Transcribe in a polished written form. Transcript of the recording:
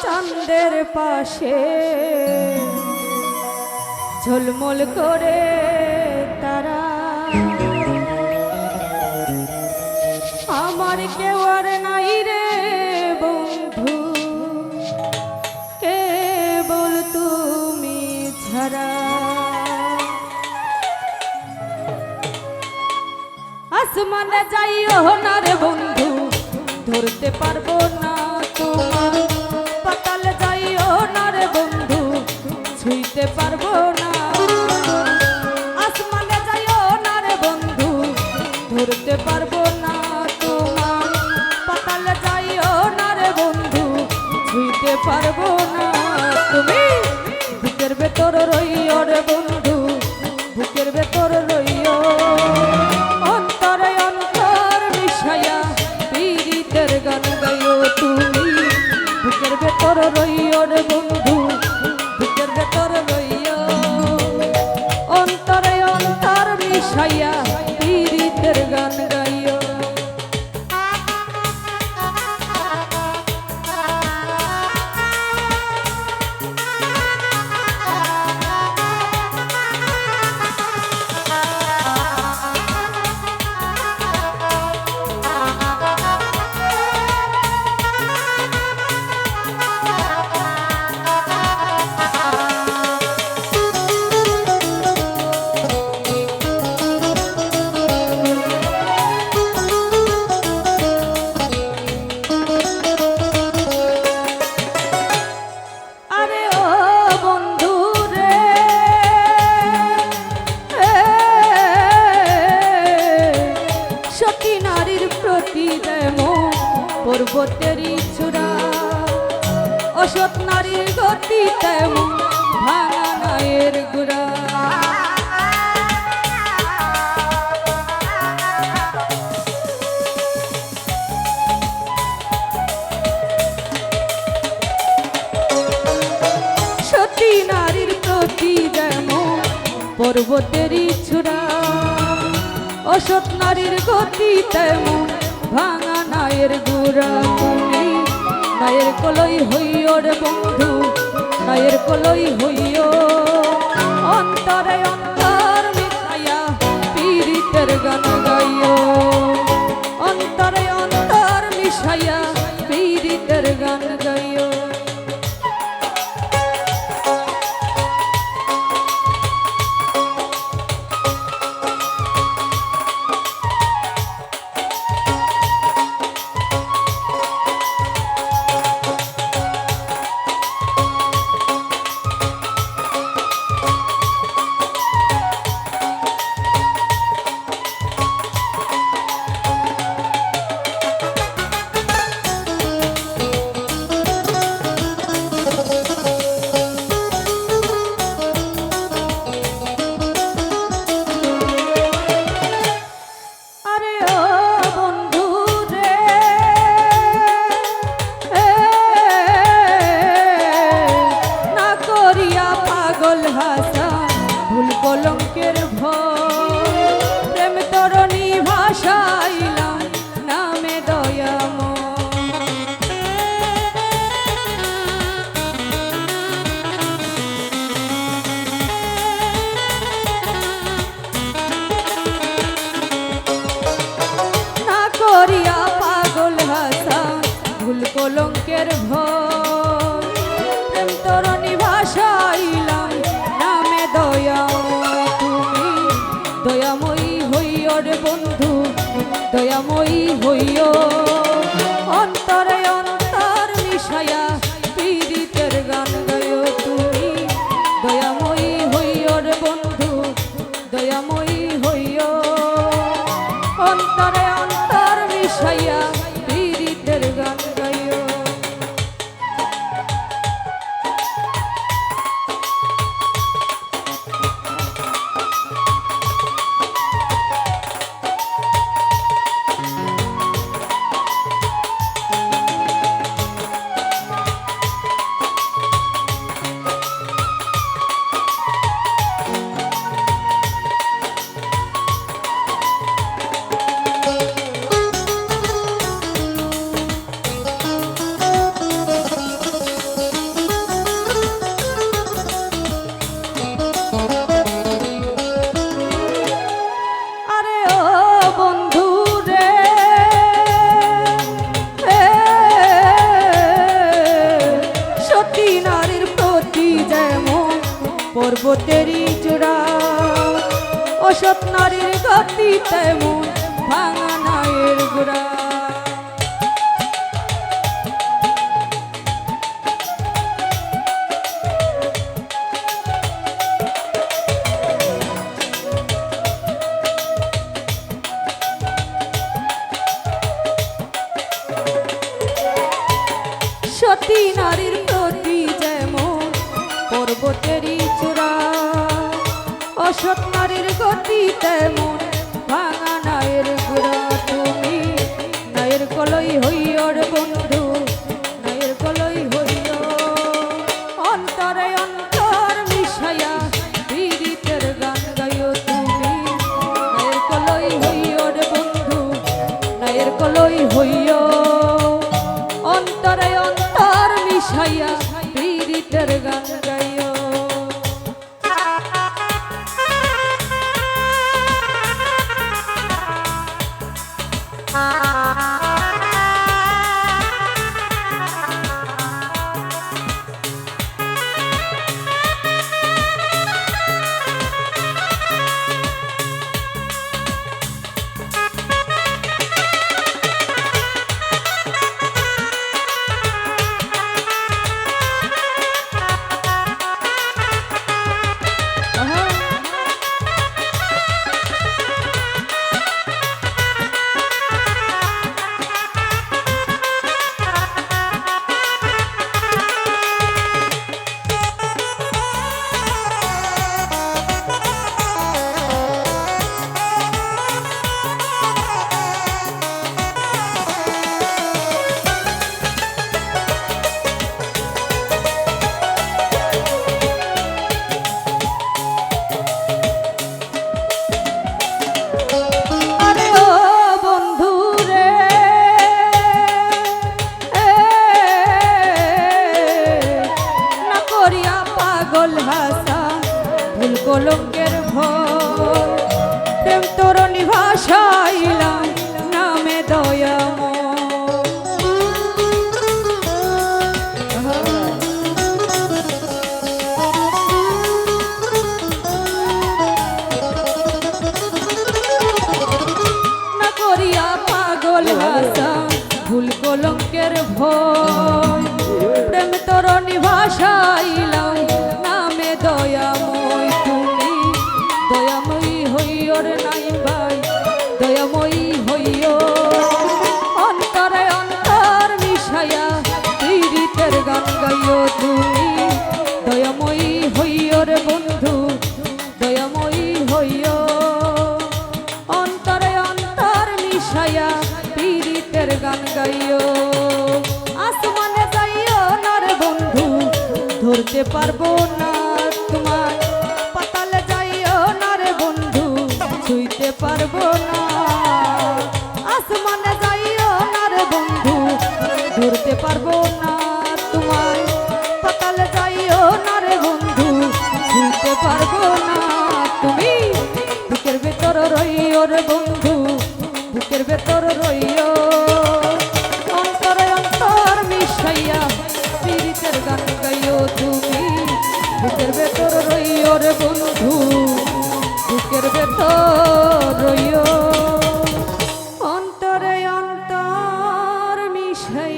চাঁদের পাশে ঝলমল করে তারা, আমার কেউ আর নাই রে বন্ধু, কেবল তুমি ছাড়া। আসমানে যাইও না রে বন্ধু, ধরতে পারবো না তোমার, পাতালে যাইও না রে বন্ধু, ছুঁইতে পারবো না। আসমানে যাইও না রে বন্ধু, ধরতে পারবো না তোমার, পাতালে যাইও না রে বন্ধু, ছুঁইতে পারবো না। তুমি বুকের ভেতর রইও রে বন্ধু, বুকের ভেতর রইও, অন্তরে অন্তর মিশাইয়া পীড়িতের গান গাইও। তুমি বুকের ভেতর রইও রে বন্ধু, বুকের ভেতর রইও, অন্তরে অন্তর মিশাইয়া পীড়িতের গান গাইও। পর্বতেরই চূড়া অসৎ নারীর গতি তেমন ভাঙা নায়ের গুড়া। সতী নারীর প্রতি যেমন পর্বতেরই চূড়া অসৎ নারীর গতি তেমন ভাঙা নায়ের গুড়া। তুমি নায়ের কলই হইও রে বন্ধু, নায়ের কলই হইও, অন্তরে অন্তর মিশাইয়া পীড়িতের গান গাইও, অন্তরে অন্তর মিশাইয়া পীড়িতের গান গাইও। ভুল কলঙ্কের ভয় প্রেম তরণী ভাষাইলাম নামে দয়াময়। না করিয়া পাগল হাসান ভুল কলঙ্কের ভয় প্রেম তরণী ভাষাইলাম নামে পর্বতেরই জোড়া অসৎ নারীর গতি তেমন ভাঙা নায়ের গোড়া সতী নারীর গতি যেমন পর্বতেরই চূড়া অসৎ নারীর গতি তেমন ভাঙা নায়ের গোড়া তুমি নায়ের কলই হইয়র বন্ধু নায়ের কলই হইয় অন্তরে অন্তর মিশাইয়া পীড়িতের গান গাইও তুমি নায়ের কলই হইয়র বন্ধু নায়ের কলই হইয় অন্তরে অন্তর মিশাইয়া পীড়িতের গান গাইও কলঙ্কের ভয় প্রেম তরণী ভাষাইলাম নামে না করিয়া পাগল ভাষা ভুল কলঙ্কের ভয় প্রেম তরণী ভাষাইলাম নামে দয়াময় দয়াময়ী হইয়র নাই ভাই দয়াময়ী হইয় অন্তরে অন্তর মিশাইয়া পীড়িতের গান গাইও তুমি দয়াময়ী হইয়র বন্ধু দয়াময়ী হইয় অন্তরে অন্তর মিশাইয়া পীড়িতের গান গাইও আসমানে যাইও না রে বন্ধু ধরতে পারবো না তোমার পাতালে যাইও না রে বন্ধু ছুঁইতে পারবো না আসমানে যাইও না রে বন্ধু ধরতে পারবো না তোমার পাতালে যাইও না রে বন্ধু ছুঁইতে পারবো না তুমি বুকের ভেতর রইও রে বন্ধু বুকের ভেতর রইও অন্তরে অন্তর মিশাইয়া পীড়িতের গান গাইও তুমি বুকের ভেতর রইও রে বন্ধু বুকের ভেতর রইও অন্তরে অন্তর মিশাইয়া